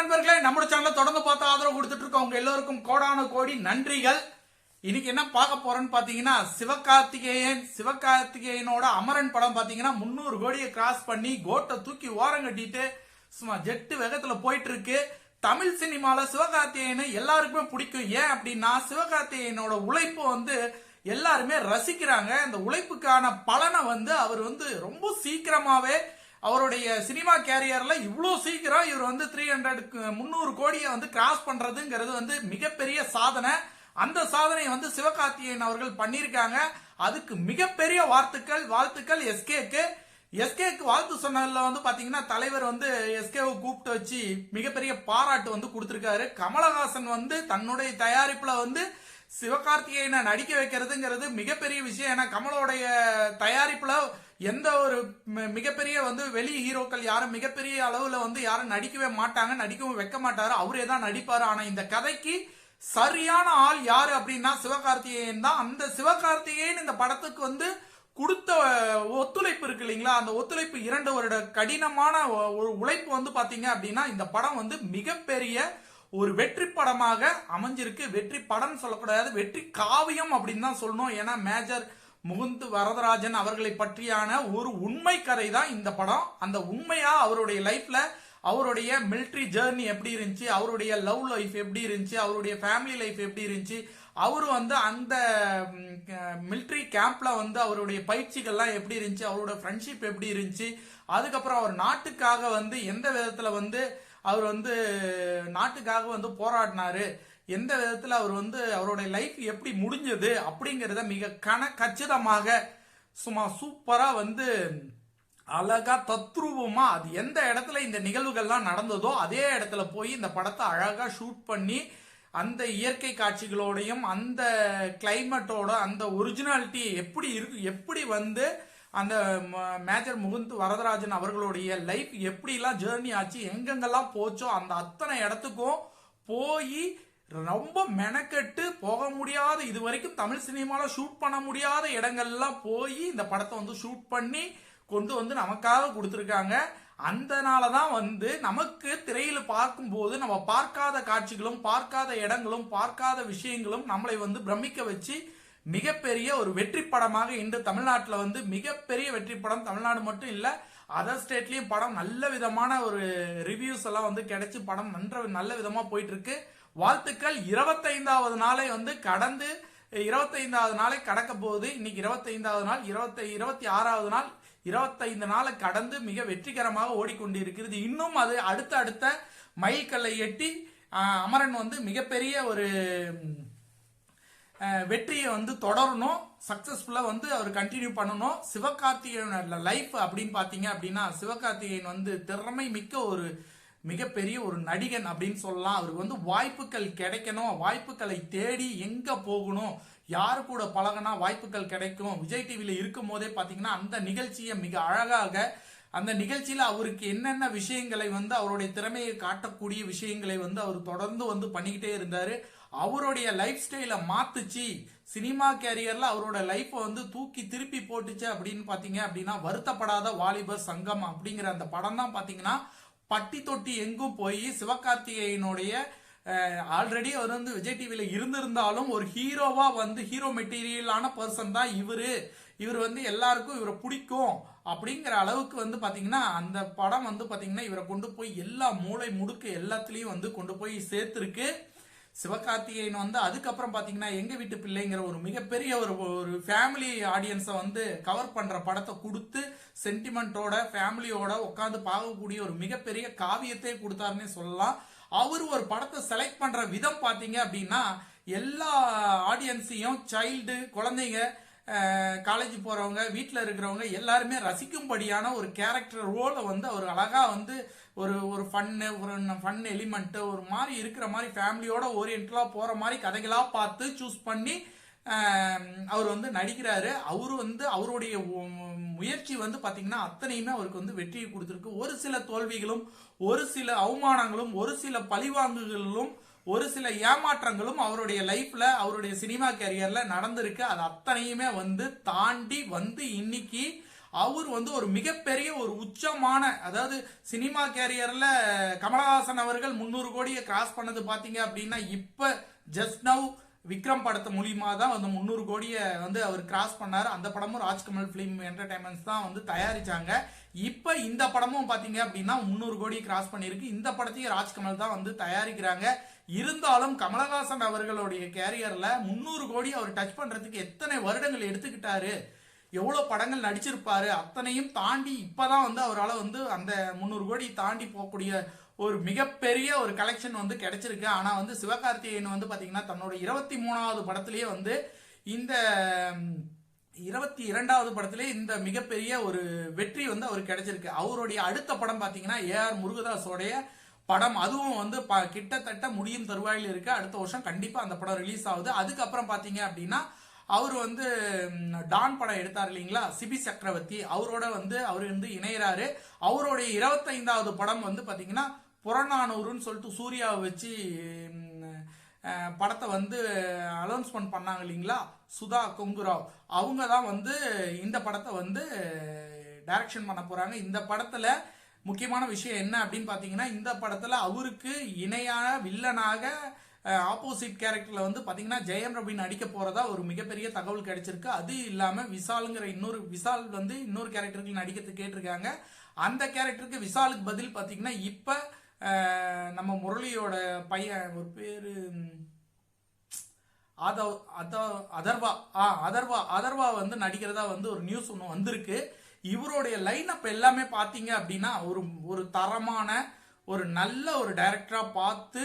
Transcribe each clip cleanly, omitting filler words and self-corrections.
நண்பர்களே, நம்ம சேனலை தொடர்ந்து பார்த்து ஆதரவு கொடுத்துட்டு இருக்கவங்க எல்லோருக்கும் கோடான கோடி நன்றிகள். இன்னைக்கு என்ன பார்க்க போறோம்னு பாத்தீங்கன்னா, சிவகார்த்திகேயனோட அமரன் படம் பாத்தீங்கன்னா 300 கோடியை கிராஸ் பண்ணி கோட்டை தூக்கி ஓரம் கட்டிட்டு சும்மா ஜெட்டு வேகத்துல போயிட்டு இருக்கு. தமிழ் சினிமால சிவகார்த்திகேயனை எல்லாருக்குமே பிடிக்கும். ஏன் அப்படின்னா சிவகார்த்திகேயனோட உழைப்பு எல்லாருமே ரசிக்கிறாங்க. அந்த உழைப்புக்கான பலனை அவர் ரொம்ப சீக்கிரமாவே அவருடைய சினிமா கேரியர்ல இவ்வளவு சீக்கிரம் இவர் 300 கோடியை கிராஸ் பண்றதுங்கிறது மிகப்பெரிய சாதனை. அந்த சாதனை சிவகார்த்திகேயன் அவர்கள் பண்ணிருக்காங்க. அதுக்கு மிகப்பெரிய வாழ்த்துக்கள் எஸ்கேக்கு வாழ்த்து சொன்னதுல பாத்தீங்கன்னா தலைவர் எஸ்கேவை கூப்பிட்டு வச்சு மிகப்பெரிய பாராட்டு கொடுத்திருக்காரு. கமலஹாசன் தன்னுடைய தயாரிப்புல சிவகார்த்திகேயனை நடிக்க வைக்கிறதுங்கிறது மிகப்பெரிய விஷயம். ஏன்னா கமலோடைய தயாரிப்புல எந்த ஒரு மிகப்பெரிய வெளி ஹீரோக்கள் யாரும் மிகப்பெரிய அளவுல யாரும் நடிக்கவே மாட்டாங்க, நடிக்கவும் வைக்க மாட்டாரு, அவரே தான் நடிப்பாரு. ஆனா இந்த கதைக்கு சரியான ஆள் யாரு அப்படின்னா சிவகார்த்திகேயன் தான். அந்த சிவகார்த்திகேயன் இந்த படத்துக்கு கொடுத்த ஒத்துழைப்பு இருக்கு இல்லைங்களா, அந்த ஒத்துழைப்பு 2 வருட கடினமான ஒரு உழைப்பு பாத்தீங்க அப்படின்னா இந்த படம் மிகப்பெரிய ஒரு வெற்றி படமாக அமைஞ்சிருக்கு. வெற்றி படம் சொல்லக்கூடாது, வெற்றி காவியம் அப்படின்னு தான் சொல்லணும். ஏன்னா மேஜர் முகுந்த் வரதராஜன் அவர்களை பற்றியான ஒரு உண்மை கதை தான் இந்த படம். அந்த உண்மையா அவருடைய லைஃப்ல அவருடைய மிலிட்டரி ஜேர்னி எப்படி இருந்துச்சு, அவருடைய லவ் லைஃப் எப்படி இருந்துச்சு, அவருடைய ஃபேமிலி லைஃப் எப்படி இருந்துச்சு, அவரு அந்த மிலிட்டரி கேம்ப்ல அவருடைய பயிற்சிகள்லாம் எப்படி இருந்துச்சு, அவரோட ஃப்ரெண்ட்ஷிப் எப்படி இருந்துச்சு, அதுக்கப்புறம் அவர் நாட்டுக்காக எந்த விதத்துல அவர் நாட்டுக்காக போராடினாரு, எந்த விதத்துல அவர் அவருடைய லைஃப் எப்படி முடிஞ்சது அப்படிங்கறத மிக கச்சிதமாக சும்மா சூப்பரா அழகா தத்ரூபமா அது எந்த இடத்துல இந்த நிகழ்வுகள்லாம் நடந்ததோ அதே இடத்துல போய் இந்த படத்தை அழகா ஷூட் பண்ணி அந்த இயற்கை காட்சிகளோடையும் அந்த கிளைமேட்டோட அந்த ஒரிஜினாலிட்டி எப்படி இருக்கு, எப்படி அந்த மேஜர் முகுந்த் வரதராஜன் அவர்களுடைய லைஃப் எப்படிலாம் ஜேர்னி ஆச்சு, எங்கெங்கெல்லாம் போச்சோ அந்த அத்தனை இடத்துக்கும் போய் ரொம்ப மெனக்கெட்டு போக முடியாத, இது வரைக்கும் தமிழ் சினிமால ஷூட் பண்ண முடியாத இடங்கள்லாம் போய் இந்த படத்தை ஷூட் பண்ணி கொண்டு நமக்காக கொடுத்துருக்காங்க. அதனாலதான் நமக்கு திரையில பார்க்கும்போது நம்ம பார்க்காத காட்சிகளும் பார்க்காத இடங்களும் பார்க்காத விஷயங்களும் நம்மளை பிரமிக்க வச்சு மிகப்பெரிய ஒரு வெற்றி படமாக இன்று தமிழ்நாட்டில் மிகப்பெரிய வெற்றி படம். தமிழ்நாடு மட்டும் இல்ல, அதர் ஸ்டேட்லயும் படம் நல்ல விதமான ஒரு ரிவ்யூஸ் எல்லாம் கிடைச்சு படம் நல்ல விதமா போயிட்டு இருக்கு. வாழ்த்துக்கள். 25வது நாளை கடந்து 25வது நாளை கடக்க போகுது. இன்னைக்கு 25வது நாள், 26வது நாள், 25 நாளை கடந்து மிக வெற்றிகரமாக ஓடிக்கொண்டிருக்கிறது. இன்னும் அது அடுத்த மைல்கல்லை எட்டி அமரன் மிகப்பெரிய ஒரு வெற்றியை தொடரணும், சக்சஸ்ஃபுல்லா அவர் கண்டினியூ பண்ணணும். சிவகார்த்திகேயன் லைஃப் அப்படின்னு பாத்தீங்க அப்படின்னா சிவகார்த்திகேயன் திறமை மிக்க ஒரு மிகப்பெரிய ஒரு நடிகன் அப்படின்னு சொல்லலாம். அவருக்கு வாய்ப்புகள் கிடைக்கணும், வாய்ப்புகளை தேடி எங்க போகணும், யாரு கூட பழகினா வாய்ப்புகள் கிடைக்கும். விஜய் டிவில இருக்கும் போதே பாத்தீங்கன்னா அந்த நிகழ்ச்சியை மிக அழகாக அந்த நிகழ்ச்சியில அவருக்கு என்னென்ன விஷயங்களை அவருடைய திறமையை காட்டக்கூடிய விஷயங்களை அவர் தொடர்ந்து பண்ணிக்கிட்டே இருந்தாரு. அவருடைய லைஃப் ஸ்டைல மாத்துச்சு, சினிமா கேரியர்ல அவரோட லைஃப் தூக்கி திருப்பி போட்டுச்சு அப்படின்னு பாத்தீங்க அப்படின்னா வருத்தப்படாத வாலிபர் சங்கம் அப்படிங்கிற அந்த படம் தான் பாத்தீங்கன்னா பட்டி தொட்டி எங்கும் போய் சிவகார்த்திகேயனுடைய ஆல்ரெடி அவர் விஜய் டிவில இருந்திருந்தாலும் ஒரு ஹீரோவா ஹீரோ மெட்டீரியலான பர்சன் தான் இவர் எல்லாருக்கும் இவரை பிடிக்கும் அப்படிங்கிற அளவுக்கு பாத்தீங்கன்னா அந்த படம் பாத்தீங்கன்னா இவரை கொண்டு போய் எல்லா மூளை முடுக்கு எல்லாத்துலயும் கொண்டு போய் சேர்த்திருக்கு. சிவகார்த்திகேயன் அதுக்கப்புறம் பாத்தீங்கன்னா எங்க வீட்டு பிள்ளைங்கிற ஒரு மிகப்பெரிய ஒரு ஃபேமிலி ஆடியன்ஸை கவர் பண்ற படத்தை கொடுத்து சென்டிமெண்டோட ஃபேமிலியோட உட்காந்து பார்க்கக்கூடிய ஒரு மிகப்பெரிய காவியத்தை கொடுத்தாருன்னு சொல்லலாம். அவர் ஒரு படத்தை செலக்ட் பண்ற விதம் பாத்தீங்க அப்படின்னா எல்லா ஆடியன்ஸையும் சைல்டு, குழந்தைங்க, காலேஜ் போறவங்க, வீட்டுல இருக்கிறவங்க எல்லாருமே ரசிக்கும்படியான ஒரு கேரக்டர் ரோலை அவர் அழகா ஒரு ஃபன் எலிமெண்ட் ஒரு மாதிரி இருக்கிற மாதிரி ஃபேமிலியோட ஓரியன்டலா போற மாதிரி கதைகளா பார்த்து சூஸ் பண்ணி அவர் நடிக்கிறாரு. அவரு அவருடைய முயற்சி பாத்தீங்கன்னா அத்தனையுமே அவருக்கு வெற்றியை கொடுத்திருக்கு. ஒரு சில தோல்விகளும், ஒரு சில அவமானங்களும், ஒரு சில பழிவாங்குகளும், ஒரு சில ஏமாற்றங்களும் அவருடைய லைஃப்ல அவருடைய சினிமா கேரியர்ல நடந்திருக்கு. அது அத்தனையுமே தாண்டி இன்னைக்கு அவர் வந்து ஒரு மிகப்பெரிய ஒரு உச்சமான, அதாவது சினிமா கேரியர்ல கமலஹாசன் அவர்கள் 300 கோடியை கிராஸ் பண்ணது பாத்தீங்க அப்படின்னா இப்ப ஜஸ்ட் நவ் விக்ரம் படத்து மூலியமா தான் வந்து 300 கோடியை வந்து அவர் கிராஸ் பண்ணாரு. அந்த படமும் ராஜ்கமல் பிலிம் என்டர்டைன்மெண்ட்ஸ் தான் வந்து தயாரிச்சாங்க. இப்ப இந்த படமும் பாத்தீங்க அப்படின்னா 300 கோடியை கிராஸ் பண்ணிருக்கு. இந்த படத்தையும் ராஜ்கமல் தான் வந்து தயாரிக்கிறாங்க. இருந்தாலும் கமலஹாசன் அவர்களுடைய கேரியர்ல 300 கோடி அவர் டச் பண்றதுக்கு எத்தனை வருடங்கள் எடுத்துக்கிட்டாரு, எவ்வளவு படங்கள் நடிச்சிருப்பாரு, அத்தனையும் தாண்டி இப்பதான் வந்து அவரால் வந்து அந்த 300 கோடி தாண்டி போகக்கூடிய ஒரு மிகப்பெரிய ஒரு கலெக்ஷன் வந்து கிடைச்சிருக்கு. ஆனா வந்து சிவகார்த்திகேயன் வந்து பாத்தீங்கன்னா தன்னோட 23வது படத்திலேயே வந்து இந்த 22வது படத்திலே இந்த மிகப்பெரிய ஒரு வெற்றி வந்து அவருக்கு கிடைச்சிருக்கு. அவருடைய அடுத்த படம் பாத்தீங்கன்னா AR முருகதாஸோடைய படம், அதுவும் வந்து கிட்டத்தட்ட முடியும் தருவாயில் இருக்கு. அடுத்த வருஷம் கண்டிப்பா அந்த படம் ரிலீஸ் ஆகுது. அதுக்கப்புறம் பாத்தீங்க அப்படின்னா அவர் வந்து டான் படம் எடுத்தார் இல்லைங்களா, சிபி சக்கரவர்த்தி, அவரோட வந்து அவர் வந்து இணையறாரு. அவருடைய 25வது படம் வந்து பாத்தீங்கன்னா புறநானூறுன்னு சொல்லிட்டு சூர்யாவை வச்சு படத்தை வந்து அனௌன்ஸ்மெண்ட் பண்ணாங்க இல்லைங்களா, சுதா கொங்குராவ், அவங்க தான் வந்து இந்த படத்தை வந்து டைரக்ஷன் பண்ண போறாங்க. இந்த படத்துல முக்கியமான விஷயம் என்ன அப்படின்னு பாத்தீங்கன்னா, இந்த படத்துல அவருக்கு இணையான வில்லனாக ஆப்போசிட் கேரக்டர்ல வந்து பாத்தீங்கன்னா ஜெயம் ரவி நடிக்க போறதா ஒரு மிகப்பெரிய தகவல் கிடைச்சிருக்கு. அது இல்லாம விசாலுங்கிற விசால் வந்து இன்னொரு கேரக்டருக்கு நடிக்கிறதுக்கு கேட்டிருக்காங்க. அந்த கேரக்டருக்கு விசாலுக்கு பதில் பாத்தீங்கன்னா இப்ப நம்ம முரளியோட பையன் ஒரு பேரு அதர்வா வந்து நடிக்கிறதா வந்து ஒரு நியூஸ் ஒன்று வந்திருக்கு. இவருடைய லைன் அப் எல்லாமே பாத்தீங்க அப்படின்னா ஒரு தரமான ஒரு நல்ல ஒரு டைரக்டரா பார்த்து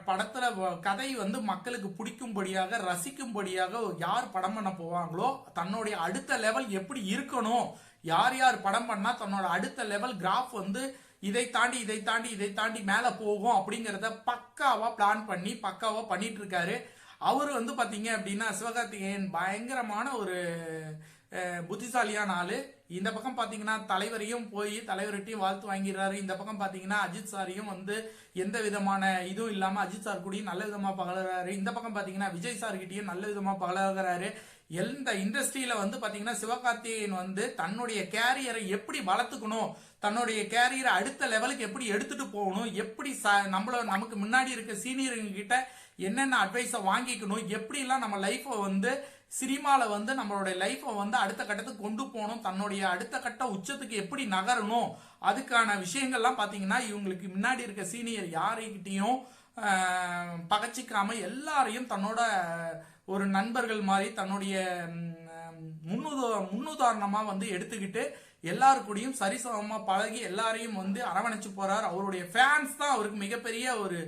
படத்துல கதை வந்து மக்களுக்கு பிடிக்கும்படியாக ரசிக்கும்படியாக யார் படம் பண்ண போவாங்களோ தன்னுடைய அடுத்த லெவல் எப்படி இருக்கணும், யார் யார் படம் பண்ணா தன்னோட அடுத்த லெவல் கிராஃப் வந்து இதை தாண்டி மேல போகும் அப்படிங்கறத பக்காவா பிளான் பண்ணி பக்காவா பண்ணிட்டு இருக்காரு. அவரு வந்து பாத்தீங்க அப்படின்னா சிவகார்த்திகேயன் பயங்கரமான ஒரு புத்திசாலியான ஆளு. இந்த பக்கம் பாத்தீங்கன்னா தலைவரையும் போய் தலைவர்கிட்டையும் வாழ்த்து வாங்கிடுறாரு. இந்த பக்கம் பாத்தீங்கன்னா அஜித் சாரையும் வந்து எந்த விதமான இதுவும் இல்லாம அஜித் சார் கூடயும் நல்ல விதமா பகலறாரு. இந்த பக்கம் பாத்தீங்கன்னா விஜய் சார் கிட்டயும் நல்ல விதமா பகலறாரு. எந்த இண்டஸ்ட்ரியில வந்து பாத்தீங்கன்னா சிவகார்த்திகேயன் வந்து தன்னுடைய கேரியரை எப்படி வளர்த்துக்கணும், தன்னுடைய கேரியரை அடுத்த லெவலுக்கு எப்படி எடுத்துட்டு போகணும், எப்படி நமக்கு முன்னாடி இருக்க சீனியருங்க கிட்ட என்னென்ன அட்வைஸை வாங்கிக்கணும், எப்படி எல்லாம் நம்ம லைஃபை வந்து சினிமால வந்து நம்மளுடைய லைஃபை வந்து அடுத்த கட்டத்துக்கு கொண்டு போகணும், தன்னுடைய அடுத்த கட்ட உச்சத்துக்கு எப்படி நகரணும், அதுக்கான விஷயங்கள்லாம் பாத்தீங்கன்னா இவங்களுக்கு முன்னாடி இருக்க சீனியர் யாரைகிட்டையும் பகச்சிக்காம எல்லாரையும் தன்னோட ஒரு நண்பர்கள் மாதிரி தன்னுடைய முன்னுதாரணமா வந்து எடுத்துக்கிட்டு எல்லாருக்கூடையும் சரிசமமா பழகி எல்லாரையும் வந்து அரவணைச்சு போறார். அவருடைய ஃபேன்ஸ் தான் அவருக்கு மிகப்பெரிய ஒரு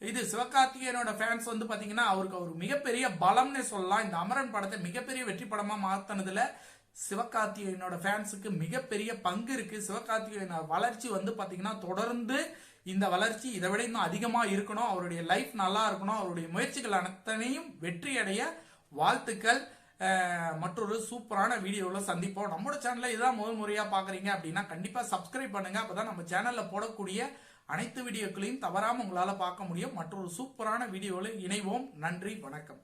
இது. சிவகார்த்திகேயனோட ஃபேன்ஸ் வந்து பாத்தீங்கன்னா அவருக்கு ஒரு மிகப்பெரிய பலம்னே சொல்லலாம். இந்த அமரன் படத்தை மிகப்பெரிய வெற்றி படமா மாத்தினதுல சிவகார்த்திகேயனோட ஃபேன்ஸுக்கு மிகப்பெரிய பங்கு இருக்கு. சிவகார்த்திகேயனோட வளர்ச்சி வந்து பாத்தீங்கன்னா தொடர்ந்து இந்த வளர்ச்சி இதை விட இன்னும் அதிகமா இருக்கணும், அவருடைய லைஃப் நல்லா இருக்கணும், அவருடைய முயற்சிகள் அனைத்தையும் வெற்றி அடைய வாழ்த்துக்கள். மற்றொரு சூப்பரான வீடியோவில் சந்திப்போம். நம்மளோட சேனலை இதான் முதல் முறையா பாக்குறீங்க அப்படின்னா கண்டிப்பா சப்ஸ்கிரைப் பண்ணுங்க. அப்பதான் நம்ம சேனல்ல போடக்கூடிய அனைத்து வீடியோக்களையும் தவறாம உங்களால பார்க்க முடியும். மற்றொரு சூப்பரான வீடியோவில் இணைவோம். நன்றி, வணக்கம்.